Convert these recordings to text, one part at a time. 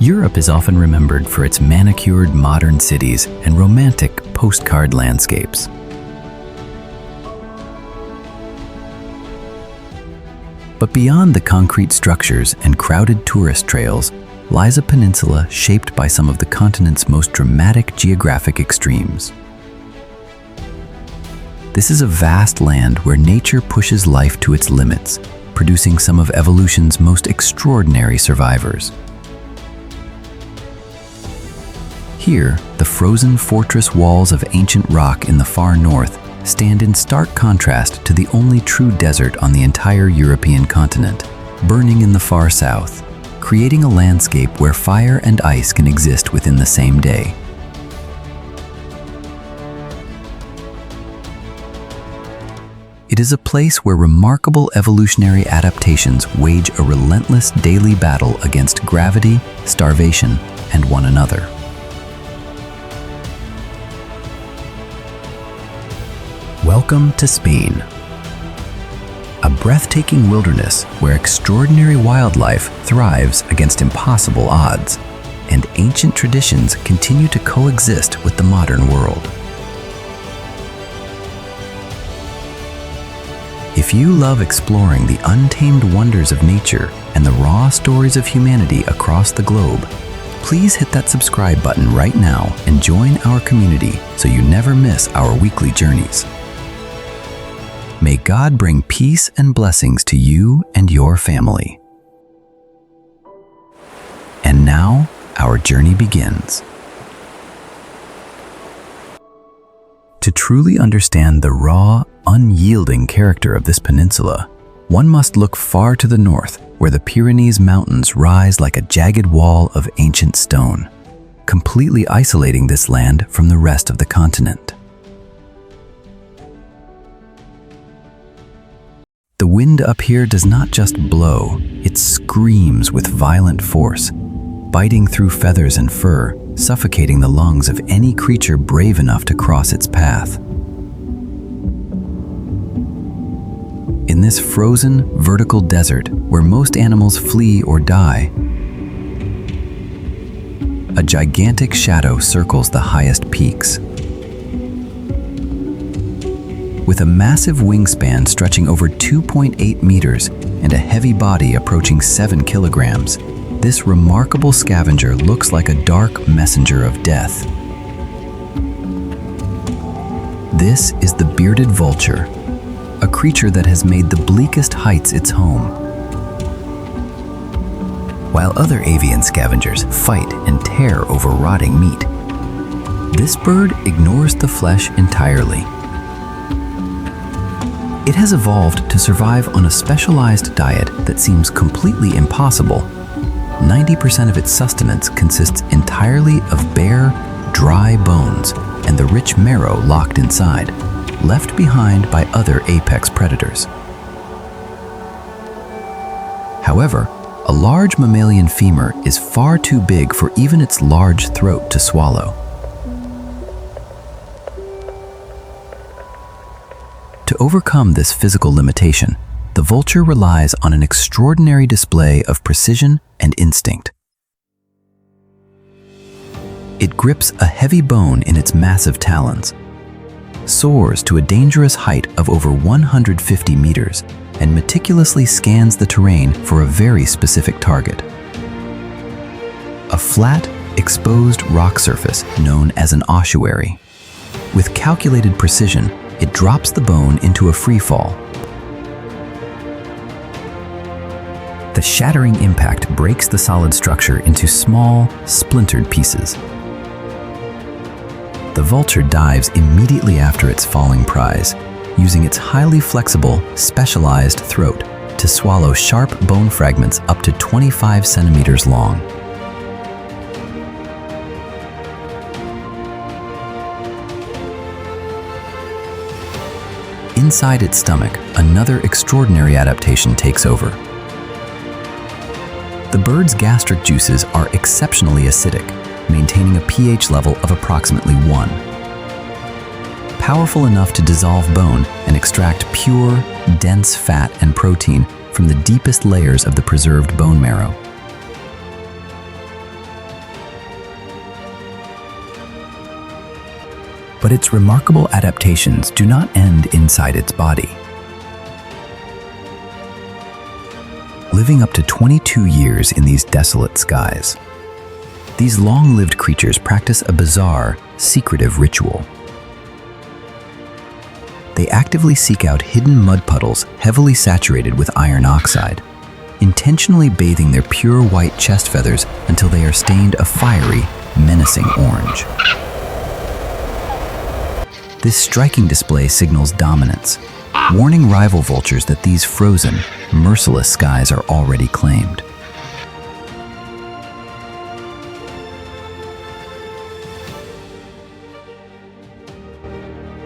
Europe is often remembered for its manicured modern cities and romantic postcard landscapes. But beyond the concrete structures and crowded tourist trails lies a peninsula shaped by some of the continent's most dramatic geographic extremes. This is a vast land where nature pushes life to its limits, producing some of evolution's most extraordinary survivors. Here, the frozen fortress walls of ancient rock in the far north stand in stark contrast to the only true desert on the entire European continent, burning in the far south, creating a landscape where fire and ice can exist within the same day. It is a place where remarkable evolutionary adaptations wage a relentless daily battle against gravity, starvation, and one another. Welcome to Spain, a breathtaking wilderness where extraordinary wildlife thrives against impossible odds, and ancient traditions continue to coexist with the modern world. If you love exploring the untamed wonders of nature and the raw stories of humanity across the globe, please hit that subscribe button right now and join our community so you never miss our weekly journeys. May God bring peace and blessings to you and your family. And now, our journey begins. To truly understand the raw, unyielding character of this peninsula, one must look far to the north, where the Pyrenees mountains rise like a jagged wall of ancient stone, completely isolating this land from the rest of the continent. The wind up here does not just blow, it screams with violent force, biting through feathers and fur, suffocating the lungs of any creature brave enough to cross its path. In this frozen, vertical desert where most animals flee or die, a gigantic shadow circles the highest peaks. With a massive wingspan stretching over 2.8 meters and a heavy body approaching 7 kilograms, this remarkable scavenger looks like a dark messenger of death. This is the bearded vulture, a creature that has made the bleakest heights its home. While other avian scavengers fight and tear over rotting meat, this bird ignores the flesh entirely. It has evolved to survive on a specialized diet that seems completely impossible. 90% of its sustenance consists entirely of bare, dry bones and the rich marrow locked inside, left behind by other apex predators. However, a large mammalian femur is far too big for even its large throat to swallow. To overcome this physical limitation, the vulture relies on an extraordinary display of precision and instinct. It grips a heavy bone in its massive talons, soars to a dangerous height of over 150 meters, and meticulously scans the terrain for a very specific target. A flat, exposed rock surface known as an ossuary. With calculated precision, it drops the bone into a free fall. The shattering impact breaks the solid structure into small, splintered pieces. The vulture dives immediately after its falling prize, using its highly flexible, specialized throat to swallow sharp bone fragments up to 25 centimeters long. Inside its stomach, another extraordinary adaptation takes over. The bird's gastric juices are exceptionally acidic, maintaining a pH level of approximately 1. Powerful enough to dissolve bone and extract pure, dense fat and protein from the deepest layers of the preserved bone marrow. But its remarkable adaptations do not end inside its body. Living up to 22 years in these desolate skies, these long-lived creatures practice a bizarre, secretive ritual. They actively seek out hidden mud puddles heavily saturated with iron oxide, intentionally bathing their pure white chest feathers until they are stained a fiery, menacing orange. This striking display signals dominance, warning rival vultures that these frozen, merciless skies are already claimed.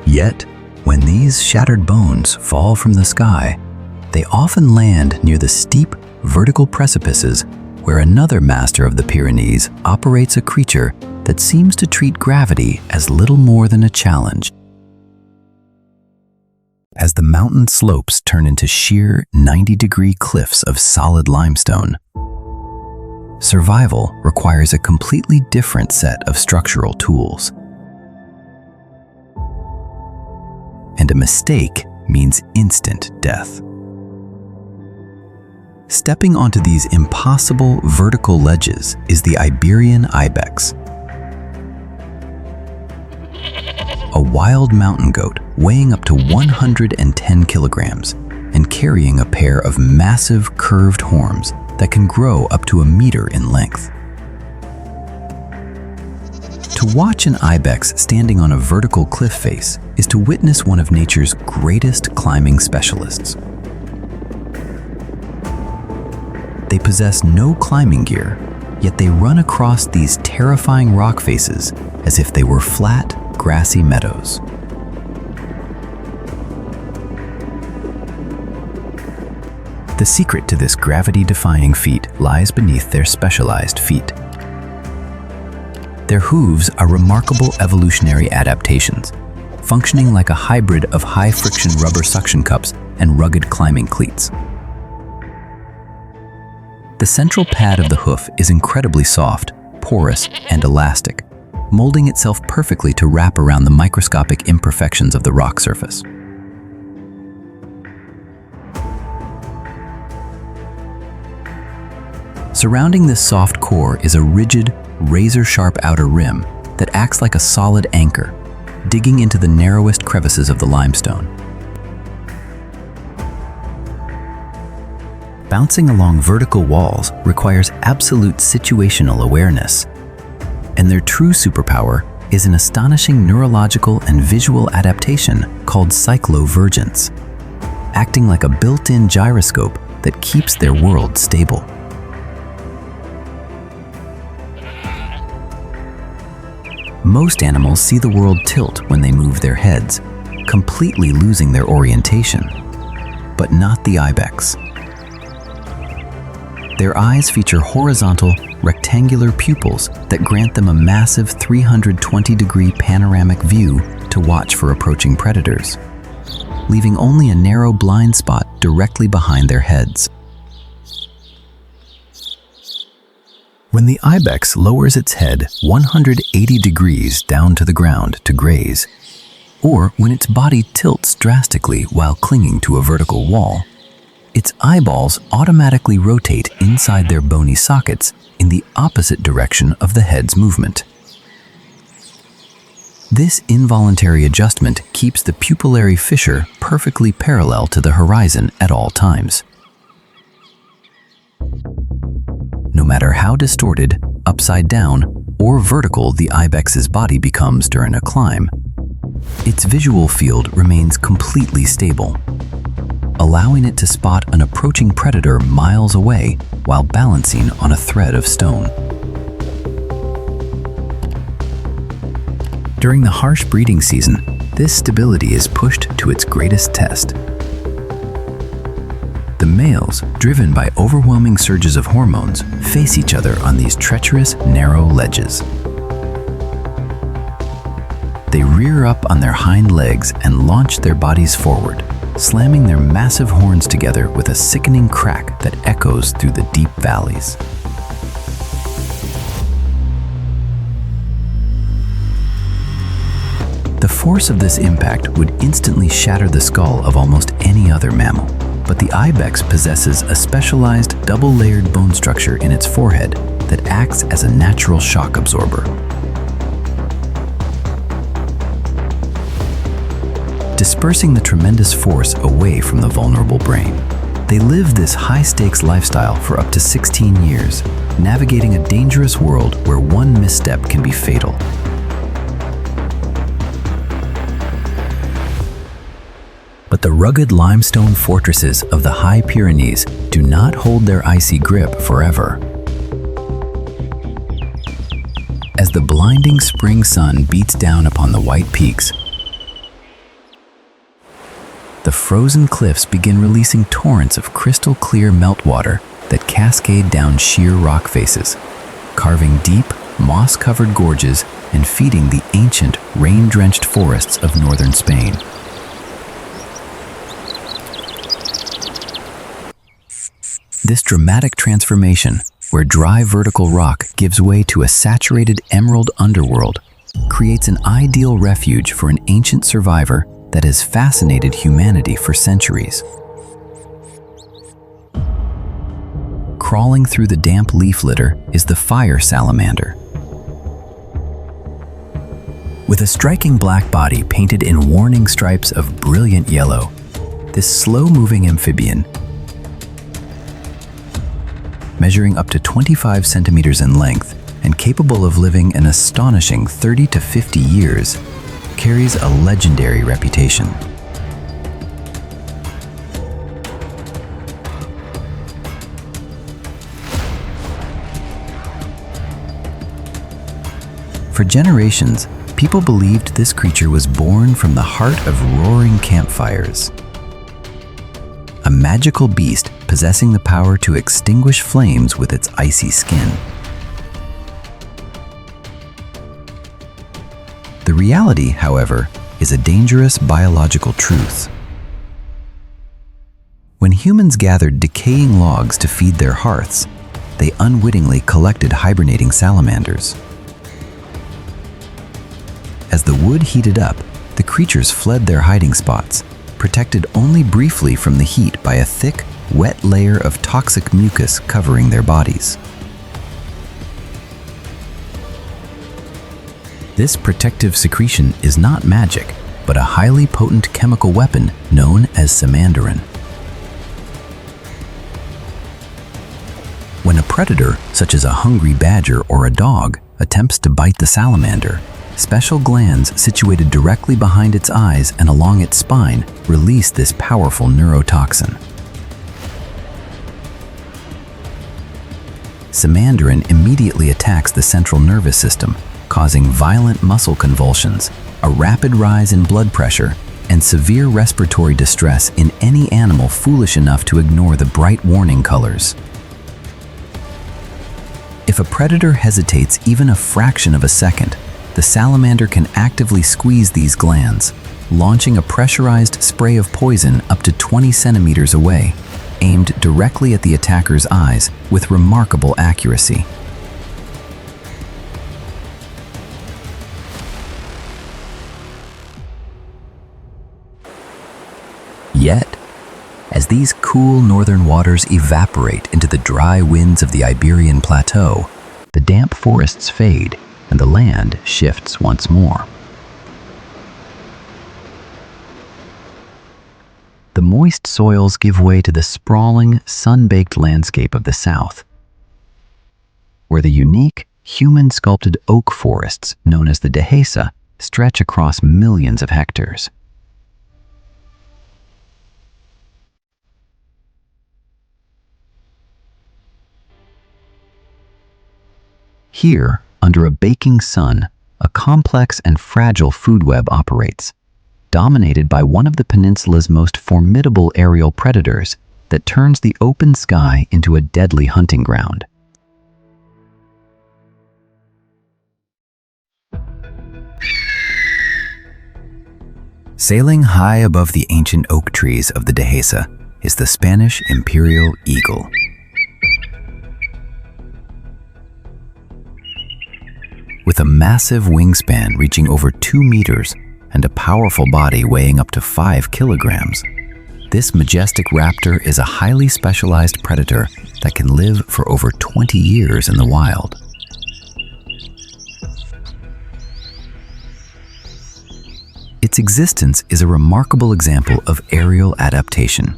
Yet, when these shattered bones fall from the sky, they often land near the steep, vertical precipices where another master of the Pyrenees operates a creature that seems to treat gravity as little more than a challenge. As the mountain slopes turn into sheer 90-degree cliffs of solid limestone, survival requires a completely different set of structural tools. And a mistake means instant death. Stepping onto these impossible vertical ledges is the Iberian Ibex, a wild mountain goat weighing up to 110 kilograms and carrying a pair of massive curved horns that can grow up to a meter in length. To watch an ibex standing on a vertical cliff face is to witness one of nature's greatest climbing specialists. They possess no climbing gear, yet they run across these terrifying rock faces as if they were flat, grassy meadows. The secret to this gravity-defying feat lies beneath their specialized feet. Their hooves are remarkable evolutionary adaptations, functioning like a hybrid of high-friction rubber suction cups and rugged climbing cleats. The central pad of the hoof is incredibly soft, porous, and elastic, molding itself perfectly to wrap around the microscopic imperfections of the rock surface. Surrounding this soft core is a rigid, razor-sharp outer rim that acts like a solid anchor, digging into the narrowest crevices of the limestone. Bouncing along vertical walls requires absolute situational awareness, and their true superpower is an astonishing neurological and visual adaptation called cyclovergence, acting like a built-in gyroscope that keeps their world stable. Most animals see the world tilt when they move their heads, completely losing their orientation, but not the ibex. Their eyes feature horizontal, rectangular pupils that grant them a massive 320-degree panoramic view to watch for approaching predators, leaving only a narrow blind spot directly behind their heads. When the ibex lowers its head 180 degrees down to the ground to graze, or when its body tilts drastically while clinging to a vertical wall, its eyeballs automatically rotate inside their bony sockets in the opposite direction of the head's movement. This involuntary adjustment keeps the pupillary fissure perfectly parallel to the horizon at all times. No matter how distorted, upside down, or vertical the ibex's body becomes during a climb, its visual field remains completely stable, allowing it to spot an approaching predator miles away while balancing on a thread of stone. During the harsh breeding season, this stability is pushed to its greatest test. The males, driven by overwhelming surges of hormones, face each other on these treacherous, narrow ledges. They rear up on their hind legs and launch their bodies forward, slamming their massive horns together with a sickening crack that echoes through the deep valleys. The force of this impact would instantly shatter the skull of almost any other mammal. But the Ibex possesses a specialized double-layered bone structure in its forehead that acts as a natural shock absorber. Dispersing the tremendous force away from the vulnerable brain. They live this high-stakes lifestyle for up to 16 years, navigating a dangerous world where one misstep can be fatal. But the rugged limestone fortresses of the high Pyrenees do not hold their icy grip forever. As the blinding spring sun beats down upon the white peaks, the frozen cliffs begin releasing torrents of crystal-clear meltwater that cascade down sheer rock faces, carving deep, moss-covered gorges and feeding the ancient, rain-drenched forests of northern Spain. This dramatic transformation, where dry vertical rock gives way to a saturated emerald underworld, creates an ideal refuge for an ancient survivor that has fascinated humanity for centuries. Crawling through the damp leaf litter is the fire salamander. With a striking black body painted in warning stripes of brilliant yellow, this slow-moving amphibian, measuring up to 25 centimeters in length and capable of living an astonishing 30 to 50 years, carries a legendary reputation. For generations, people believed this creature was born from the heart of roaring campfires. A magical beast possessing the power to extinguish flames with its icy skin. The reality, however, is a dangerous biological truth. When humans gathered decaying logs to feed their hearths, they unwittingly collected hibernating salamanders. As the wood heated up, the creatures fled their hiding spots, protected only briefly from the heat by a thick, wet layer of toxic mucus covering their bodies. This protective secretion is not magic, but a highly potent chemical weapon known as samandarin. When a predator, such as a hungry badger or a dog, attempts to bite the salamander, special glands situated directly behind its eyes and along its spine release this powerful neurotoxin. Samandarin immediately attacks the central nervous system, causing violent muscle convulsions, a rapid rise in blood pressure, and severe respiratory distress in any animal foolish enough to ignore the bright warning colors. If a predator hesitates even a fraction of a second, the salamander can actively squeeze these glands, launching a pressurized spray of poison up to 20 centimeters away, aimed directly at the attacker's eyes with remarkable accuracy. Yet, as these cool northern waters evaporate into the dry winds of the Iberian Plateau, the damp forests fade and the land shifts once more. The moist soils give way to the sprawling, sun-baked landscape of the south, where the unique, human-sculpted oak forests known as the Dehesa stretch across millions of hectares. Here, under a baking sun, a complex and fragile food web operates, dominated by one of the peninsula's most formidable aerial predators that turns the open sky into a deadly hunting ground. Sailing high above the ancient oak trees of the Dehesa is the Spanish imperial eagle. With a massive wingspan reaching over 2 meters, and a powerful body weighing up to 5 kilograms. This majestic raptor is a highly specialized predator that can live for over 20 years in the wild. Its existence is a remarkable example of aerial adaptation.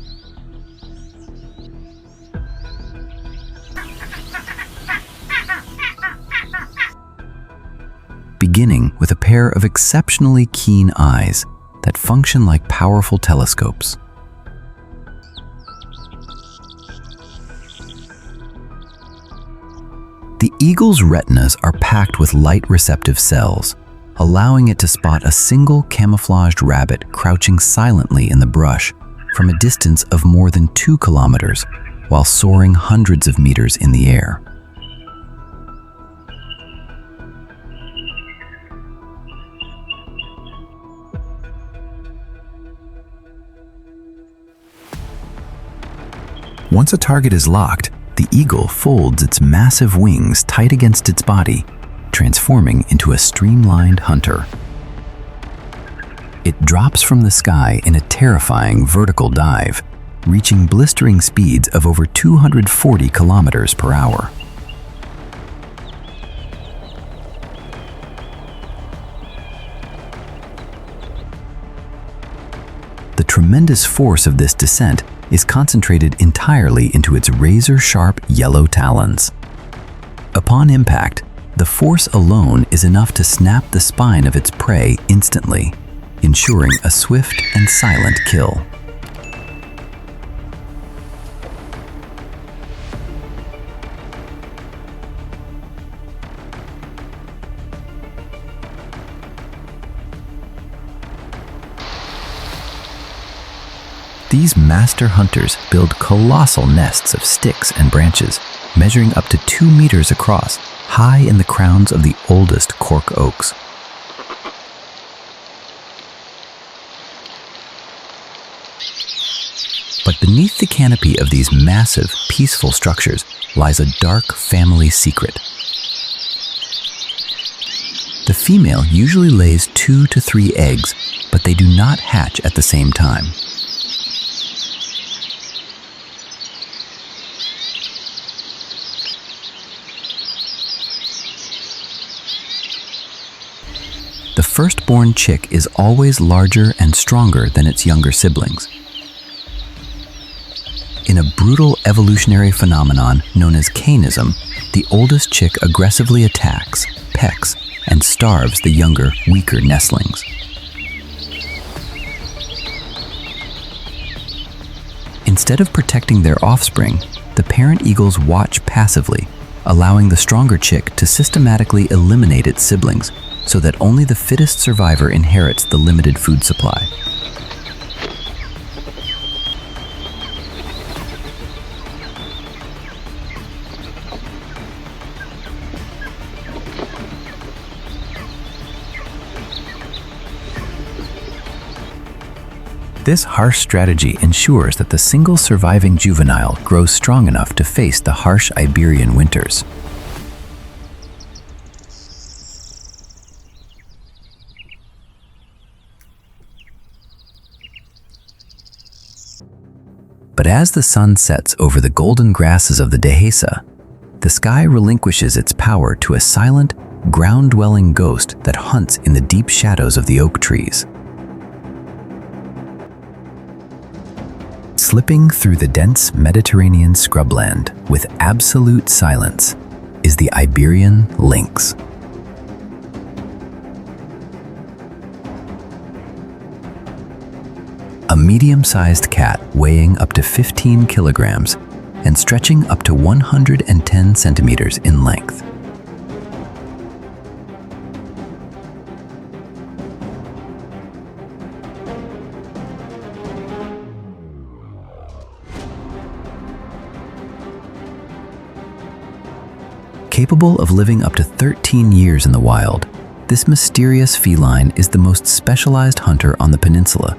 Beginning with a pair of exceptionally keen eyes that function like powerful telescopes. The eagle's retinas are packed with light-receptive cells, allowing it to spot a single camouflaged rabbit crouching silently in the brush from a distance of more than 2 kilometers while soaring hundreds of meters in the air. Once a target is locked, the eagle folds its massive wings tight against its body, transforming into a streamlined hunter. It drops from the sky in a terrifying vertical dive, reaching blistering speeds of over 240 kilometers per hour. The tremendous force of this descent is concentrated entirely into its razor-sharp yellow talons. Upon impact, the force alone is enough to snap the spine of its prey instantly, ensuring a swift and silent kill. These master hunters build colossal nests of sticks and branches, measuring up to 2 meters across, high in the crowns of the oldest cork oaks. But beneath the canopy of these massive, peaceful structures lies a dark family secret. The female usually lays 2 to 3 eggs, but they do not hatch at the same time. The firstborn chick is always larger and stronger than its younger siblings. In a brutal evolutionary phenomenon known as canism, the oldest chick aggressively attacks, pecks, and starves the younger, weaker nestlings. Instead of protecting their offspring, the parent eagles watch passively, allowing the stronger chick to systematically eliminate its siblings, so that only the fittest survivor inherits the limited food supply. This harsh strategy ensures that the single surviving juvenile grows strong enough to face the harsh Iberian winters. But as the sun sets over the golden grasses of the Dehesa, the sky relinquishes its power to a silent, ground-dwelling ghost that hunts in the deep shadows of the oak trees. Slipping through the dense Mediterranean scrubland with absolute silence is the Iberian lynx. A medium-sized cat weighing up to 15 kilograms and stretching up to 110 centimeters in length. Capable of living up to 13 years in the wild, this mysterious feline is the most specialized hunter on the peninsula.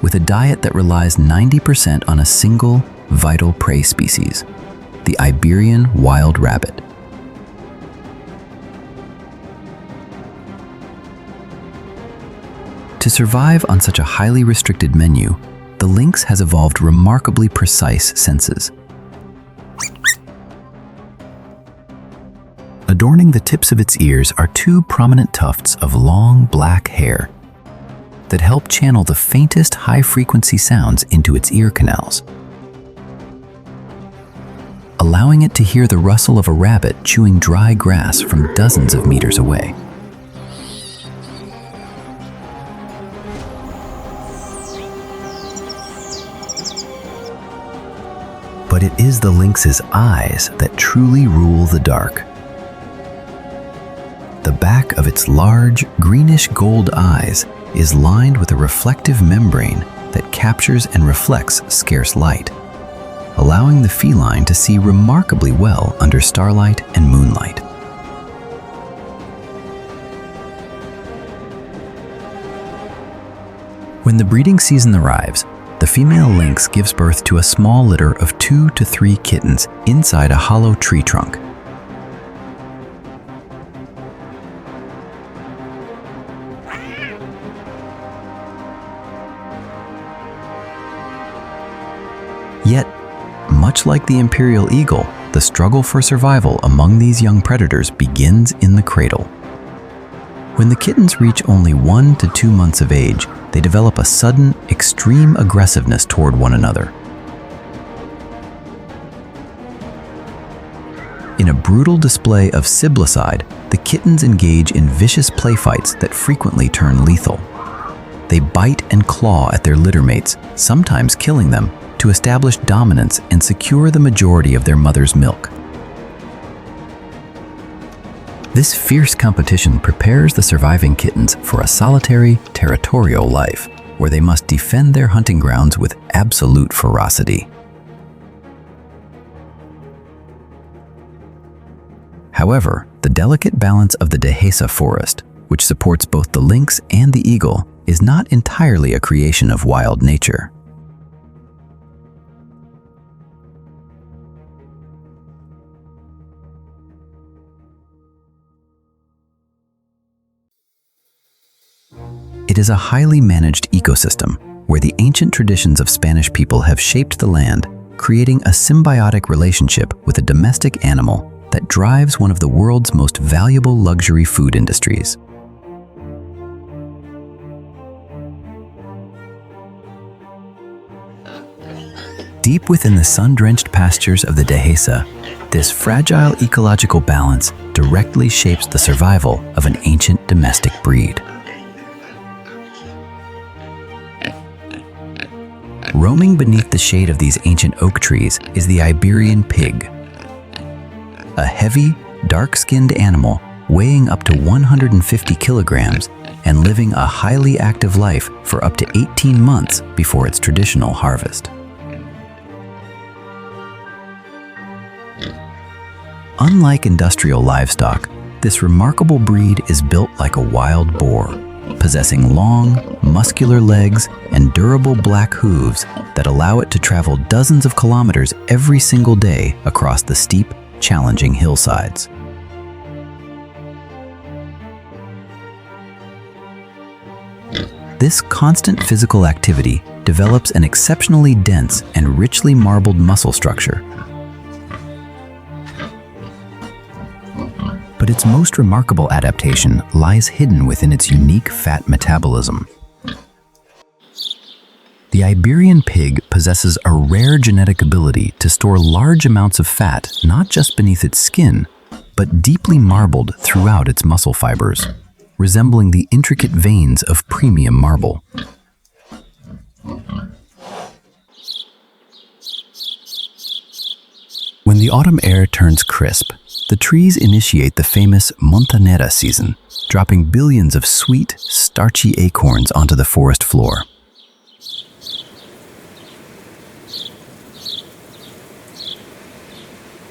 With a diet that relies 90% on a single, vital prey species, the Iberian wild rabbit. survive on such a highly restricted menu, the lynx has evolved remarkably precise senses. Adorning the tips of its ears are two prominent tufts of long black hair that help channel the faintest high-frequency sounds into its ear canals, allowing it to hear the rustle of a rabbit chewing dry grass from dozens of meters away. But it is the lynx's eyes that truly rule the dark. The back of its large, greenish-gold eyes is lined with a reflective membrane that captures and reflects scarce light, allowing the feline to see remarkably well under starlight and moonlight. When the breeding season arrives, the female lynx gives birth to a small litter of 2 to 3 kittens inside a hollow tree trunk. Yet, much like the imperial eagle, the struggle for survival among these young predators begins in the cradle. When the kittens reach only 1 to 2 months of age, they develop a sudden, extreme aggressiveness toward one another. In a brutal display of siblicide, the kittens engage in vicious playfights that frequently turn lethal. They bite and claw at their littermates, sometimes killing them, to establish dominance and secure the majority of their mother's milk. This fierce competition prepares the surviving kittens for a solitary, territorial life, where they must defend their hunting grounds with absolute ferocity. However, the delicate balance of the Dehesa forest, which supports both the lynx and the eagle, is not entirely a creation of wild nature. It is a highly managed ecosystem where the ancient traditions of Spanish people have shaped the land, creating a symbiotic relationship with a domestic animal that drives one of the world's most valuable luxury food industries. Deep within the sun-drenched pastures of the Dehesa, this fragile ecological balance directly shapes the survival of an ancient domestic breed. Roaming beneath the shade of these ancient oak trees is the Iberian pig, a heavy, dark-skinned animal weighing up to 150 kilograms and living a highly active life for up to 18 months before its traditional harvest. Unlike industrial livestock, this remarkable breed is built like a wild boar, possessing long, muscular legs and durable black hooves that allow it to travel dozens of kilometers every single day across the steep, challenging hillsides. This constant physical activity develops an exceptionally dense and richly marbled muscle structure. But its most remarkable adaptation lies hidden within its unique fat metabolism. The Iberian pig possesses a rare genetic ability to store large amounts of fat not just beneath its skin, but deeply marbled throughout its muscle fibers, resembling the intricate veins of premium marble. When the autumn air turns crisp, the trees initiate the famous Montanera season, dropping billions of sweet, starchy acorns onto the forest floor.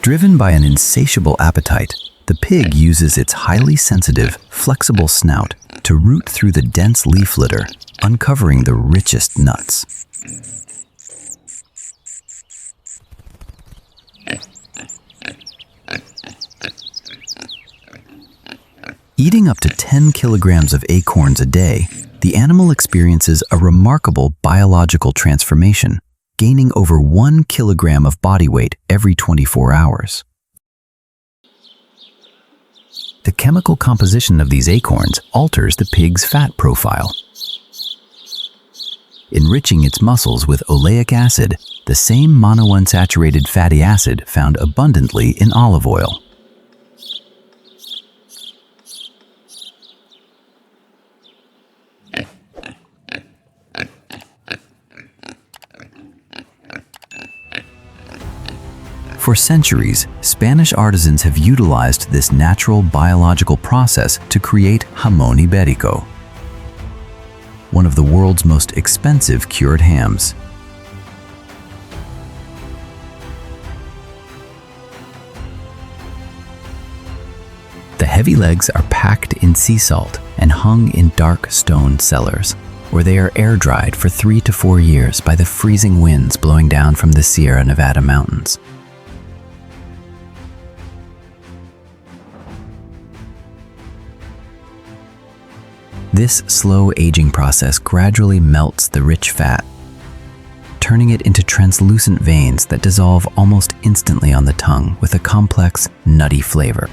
Driven by an insatiable appetite, the pig uses its highly sensitive, flexible snout to root through the dense leaf litter, uncovering the richest nuts. Eating up to 10 kilograms of acorns a day, the animal experiences a remarkable biological transformation, gaining over 1 kilogram of body weight every 24 hours. The chemical composition of these acorns alters the pig's fat profile, enriching its muscles with oleic acid, the same monounsaturated fatty acid found abundantly in olive oil. For centuries, Spanish artisans have utilized this natural biological process to create jamón ibérico, one of the world's most expensive cured hams. The heavy legs are packed in sea salt and hung in dark stone cellars, where they are air-dried for 3 to 4 years by the freezing winds blowing down from the Sierra Nevada mountains. This slow aging process gradually melts the rich fat, turning it into translucent veins that dissolve almost instantly on the tongue with a complex, nutty flavor.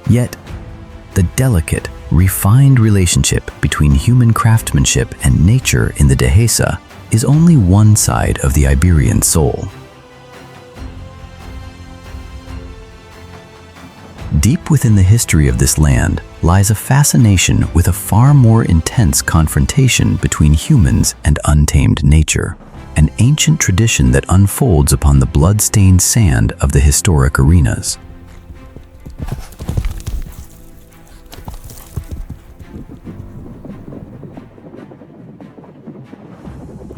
Yet, the delicate, refined relationship between human craftsmanship and nature in the Dehesa is only one side of the Iberian soul. Deep within the history of this land lies a fascination with a far more intense confrontation between humans and untamed nature, an ancient tradition that unfolds upon the blood-stained sand of the historic arenas.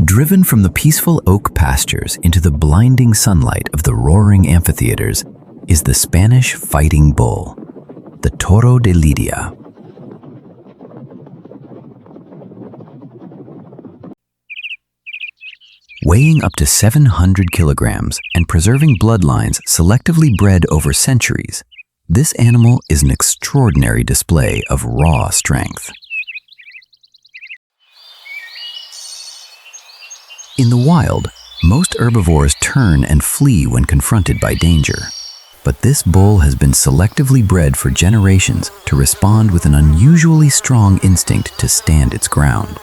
Driven from the peaceful oak pastures into the blinding sunlight of the roaring amphitheaters is the Spanish fighting bull, the Toro de Lidia. Weighing up to 700 kilograms and preserving bloodlines selectively bred over centuries, this animal is an extraordinary display of raw strength. In the wild, most herbivores turn and flee when confronted by danger. But this bull has been selectively bred for generations to respond with an unusually strong instinct to stand its ground.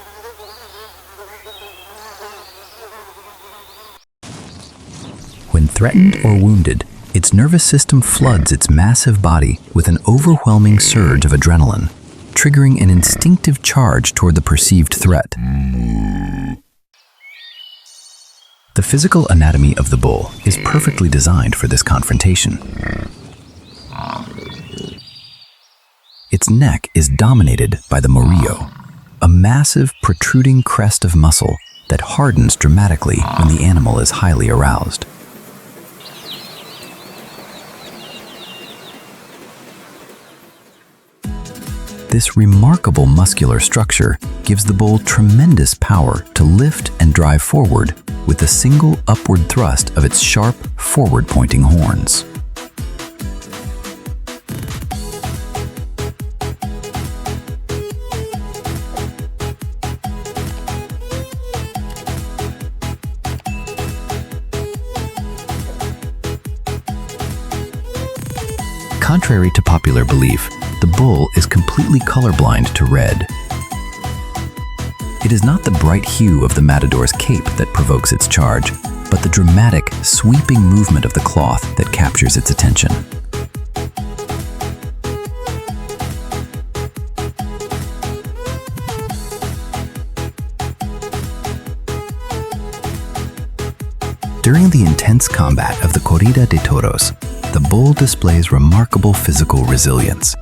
When threatened or wounded, its nervous system floods its massive body with an overwhelming surge of adrenaline, triggering an instinctive charge toward the perceived threat. The physical anatomy of the bull is perfectly designed for this confrontation. Its neck is dominated by the morillo, a massive protruding crest of muscle that hardens dramatically when the animal is highly aroused. This remarkable muscular structure gives the bull tremendous power to lift and drive forward with a single upward thrust of its sharp, forward-pointing horns. Contrary to popular belief, the bull is completely colorblind to red. It is not the bright hue of the matador's cape that provokes its charge, but the dramatic, sweeping movement of the cloth that captures its attention. During the intense combat of the Corrida de Toros, the bull displays remarkable physical resilience.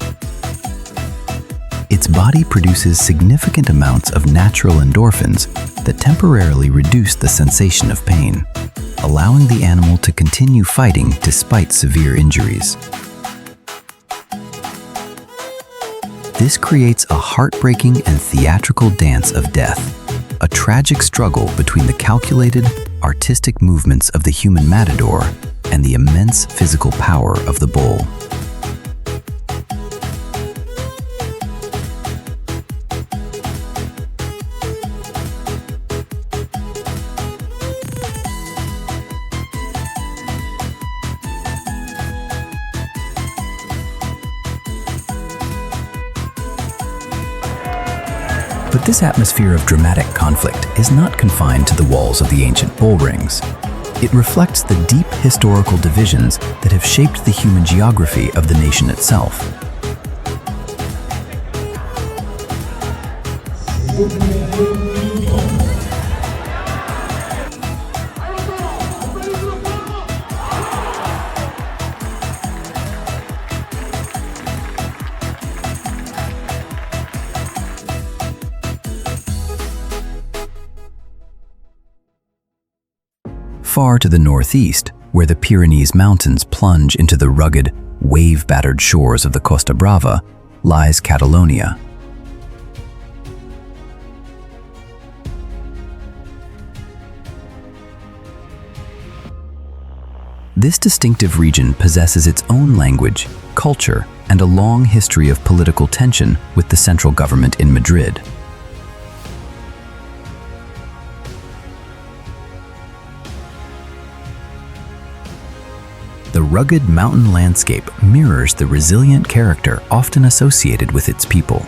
Its body produces significant amounts of natural endorphins that temporarily reduce the sensation of pain, allowing the animal to continue fighting despite severe injuries. This creates a heartbreaking and theatrical dance of death, a tragic struggle between the calculated, artistic movements of the human matador and the immense physical power of the bull. But this atmosphere of dramatic conflict is not confined to the walls of the ancient bull rings. It reflects the deep historical divisions that have shaped the human geography of the nation itself. Far to the northeast, where the Pyrenees mountains plunge into the rugged, wave-battered shores of the Costa Brava, lies Catalonia. This distinctive region possesses its own language, culture, and a long history of political tension with the central government in Madrid. The rugged mountain landscape mirrors the resilient character often associated with its people.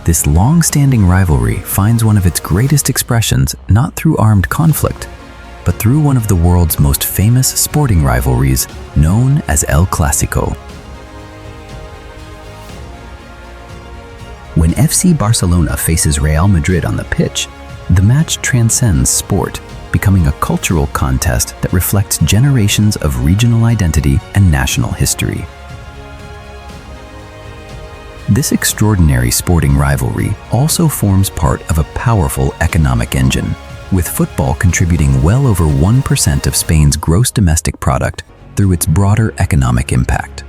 This long-standing rivalry finds one of its greatest expressions not through armed conflict, but through one of the world's most famous sporting rivalries, known as El Clásico. When FC Barcelona faces Real Madrid on the pitch, the match transcends sport, becoming a cultural contest that reflects generations of regional identity and national history. This extraordinary sporting rivalry also forms part of a powerful economic engine, with football contributing well over 1% of Spain's gross domestic product through its broader economic impact.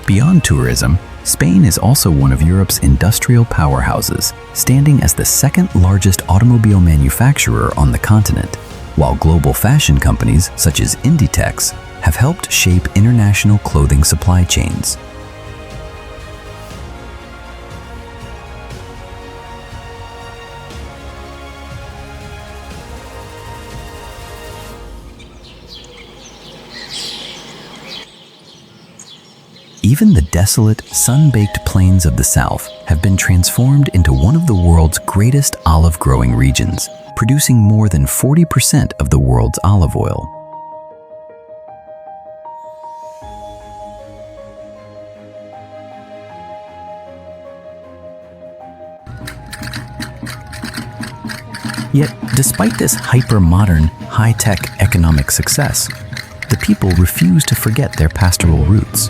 Beyond tourism, Spain is also one of Europe's industrial powerhouses, standing as the second largest automobile manufacturer on the continent, while global fashion companies such as Inditex have helped shape international clothing supply chains. Even the desolate, sun-baked plains of the south have been transformed into one of the world's greatest olive-growing regions, producing more than 40% of the world's olive oil. Yet, despite this hyper-modern, high-tech economic success, the people refuse to forget their pastoral roots.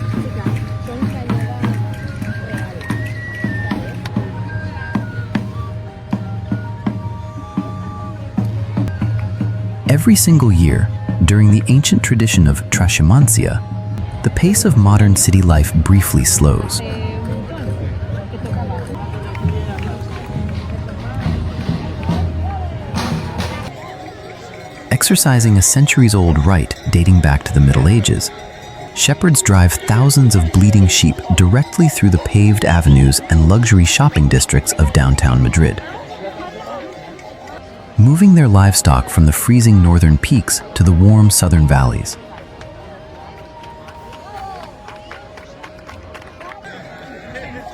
Every single year, during the ancient tradition of trashumancia, the pace of modern city life briefly slows. Exercising a centuries-old rite dating back to the Middle Ages, shepherds drive thousands of bleating sheep directly through the paved avenues and luxury shopping districts of downtown Madrid, moving their livestock from the freezing northern peaks to the warm southern valleys.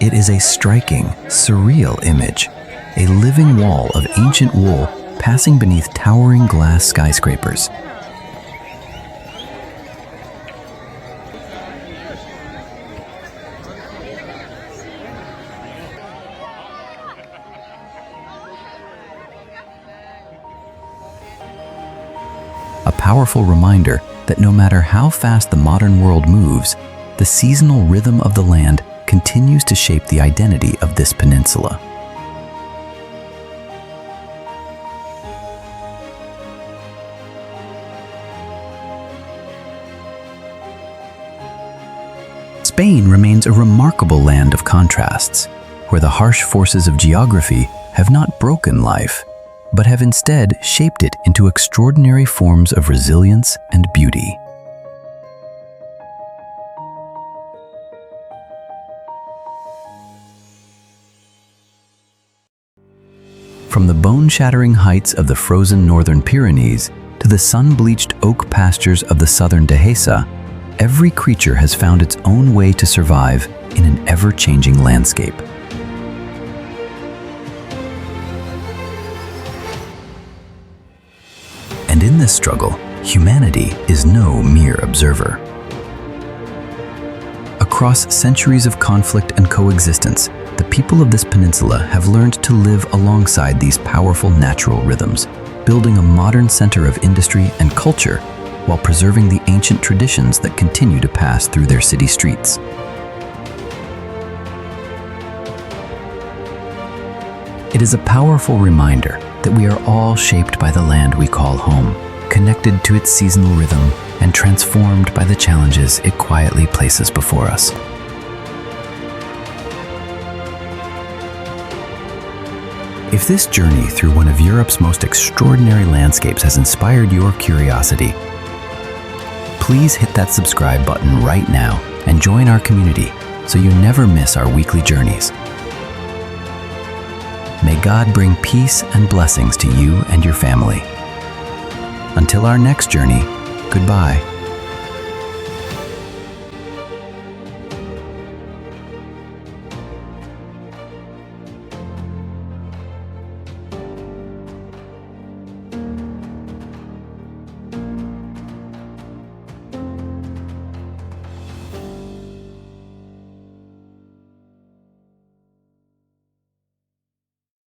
It is a striking, surreal image, a living wall of ancient wool passing beneath towering glass skyscrapers. A powerful reminder that no matter how fast the modern world moves, the seasonal rhythm of the land continues to shape the identity of this peninsula. Spain remains a remarkable land of contrasts, where the harsh forces of geography have not broken life, but have instead shaped it into extraordinary forms of resilience and beauty. From the bone-shattering heights of the frozen northern Pyrenees to the sun-bleached oak pastures of the southern Dehesa, every creature has found its own way to survive in an ever-changing landscape. And in this struggle, humanity is no mere observer. Across centuries of conflict and coexistence, the people of this peninsula have learned to live alongside these powerful natural rhythms, building a modern center of industry and culture while preserving the ancient traditions that continue to pass through their city streets. It is a powerful reminder that we are all shaped by the land we call home, connected to its seasonal rhythm and transformed by the challenges it quietly places before us. If this journey through one of Europe's most extraordinary landscapes has inspired your curiosity, please hit that subscribe button right now and join our community so you never miss our weekly journeys. May God bring peace and blessings to you and your family. Until our next journey, goodbye.